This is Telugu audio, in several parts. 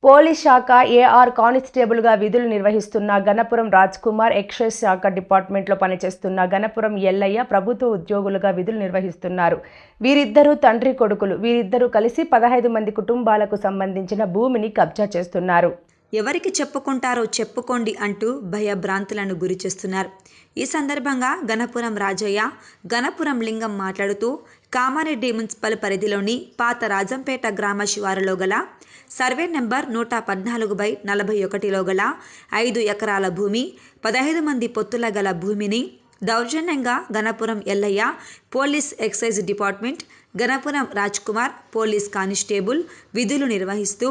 పోలీస్ శాఖ ఏఆర్ కానిస్టేబుల్గా విధులు నిర్వహిస్తున్న గణపురం రాజ్ కుమార్, ఎక్సైజ్ శాఖ డిపార్ట్మెంట్లో పనిచేస్తున్న గణపురం ఎల్లయ్య ప్రభుత్వ ఉద్యోగులుగా విధులు నిర్వహిస్తున్నారు. వీరిద్దరూ తండ్రి కొడుకులు. వీరిద్దరూ కలిసి 15 మంది కుటుంబాలకు సంబంధించిన భూమిని కబ్జా చేస్తున్నారు. ఎవరికి చెప్పుకుంటారో చెప్పుకోండి అంటూ భయభ్రాంతులను గురిచేస్తున్నారు. ఈ సందర్భంగా గణపురం రాజయ్య, గణపురం లింగం మాట్లాడుతూ కామారెడ్డి మున్సిపల్ పరిధిలోని పాత రాజంపేట గ్రామ శివారులో గల సర్వే నెంబర్ 114/41లో గల 5 ఎకరాల భూమి, 15 మంది పొత్తుల గల భూమిని దౌర్జన్యంగా Ganapuram Ellaiah, police excise department, Ganapuram Raj Kumar, police constable విధులు నిర్వహిస్తూ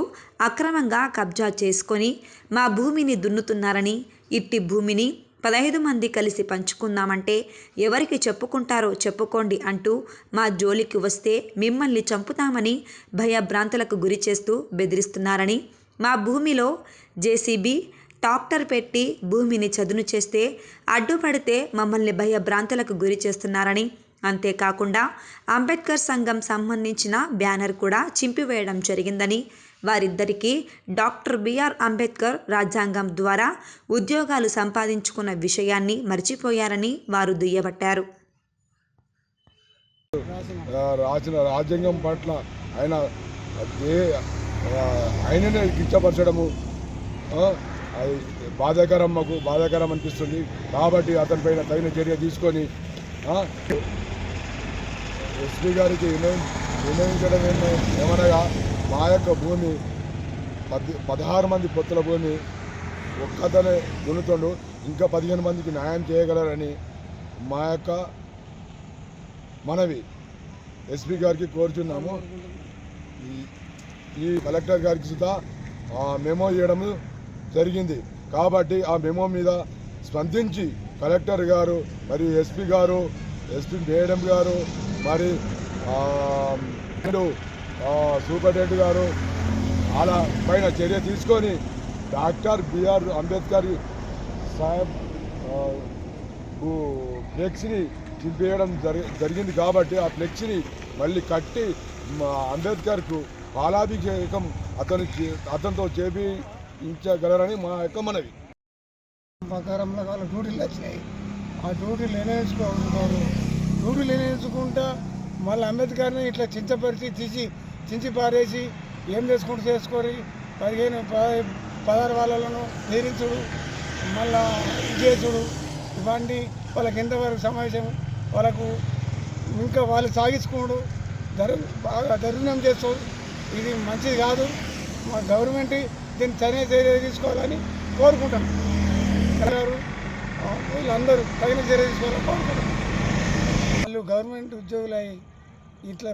అక్రమంగా కబ్జా చేసుకొని మా భూమిని దున్నుతున్నారని, ఇట్టి భూమిని 15 మంది కలిసి పంచుకుందామంటే ఎవరికి చెప్పుకుంటారో చెప్పుకోండి అంటూ మా జోలికి వస్తే మిమ్మల్ని చంపుతామని భయభ్రాంతులకు గురి చేస్తూ బెదిరిస్తున్నారని, మా భూమిలో జేసీబీ ట్రాక్టర్ పెట్టి భూమిని చదును చేస్తే అడ్డుపడితే మమ్మల్ని భయభ్రాంతులకు గురి చేస్తున్నారని, అంతేకాకుండా అంబేద్కర్ సంఘం సంబంధించిన బ్యానర్ కూడా చింపివేయడం జరిగిందని, వారిద్దరికీ డాక్టర్ బిఆర్ అంబేద్కర్ రాజ్యాంగం ద్వారా ఉద్యోగాలు సంపాదించుకున్న విషయాన్ని మర్చిపోయారని వారు దుయ్యబట్టారు. రాజ్యాంగం పట్ల ఆయననే కించపరచడము అది మాకు బాధాకరం అనిపిస్తుంది. కాబట్టి అతనిపైన తగిన చర్య తీసుకొని ఎస్పీ గారికి వినయించడం ఏమనగా మా యొక్క భూమి 16 మంది పొత్తుల భూమి ఒక్కతనే దున్నుతుండు, ఇంకా 15 మందికి న్యాయం చేయగలరని మా యొక్క మనవి ఎస్పీ గారికి కోరుచున్నాము. ఈ కలెక్టర్ గారికి సుధా మెమో ఇవ్వడం జరిగింది. కాబట్టి ఆ మెమో మీద స్పందించి కలెక్టర్ గారు మరియు ఎస్పీ గారు, ఎస్పీ మేడం గారు, మరి సూపరింటెండెంట్ గారు అలా పైన చర్య తీసుకొని డాక్టర్ బిఆర్ అంబేద్కర్ సాహెబ్ ఫ్లెక్స్ని చింపేయడం జరిగింది. కాబట్టి ఆ ఫ్లెక్స్ని మళ్ళీ కట్టి అంబేద్కర్కు పాలాభిషేకం అతనితో చేపించగలరని మా యొక్క మనవి. ప్రకారంలో వాళ్ళ డ్యూటీలు వచ్చినాయి. ఆ డ్యూటీలు నిర్ణయించుకుంటారు. డ్యూటీలు నిర్ణయించుకుంటా మళ్ళీ అంబేద్కర్ని ఇట్లా చించి పారేసి ఏం చేసుకుంటూ చేసుకొని 16 వాళ్ళను తీరించుడు, మళ్ళా చేసుడు, ఇవన్నీ వాళ్ళకి ఎంతవరకు సమావేశం, వాళ్ళకు ఇంకా వాళ్ళు సాగించుకోడు బాగా దరుణం చేస్తారు. ఇది మంచిది కాదు. మా గవర్నమెంట్ దీన్ని సరైన చర్య తీసుకోవాలని కోరుకుంటాం. వీళ్ళందరూ తగిన చర్య తీసుకోవాలని కోరుకుంటాం. వాళ్ళు గవర్నమెంట్ ఉద్యోగులు ఇట్లా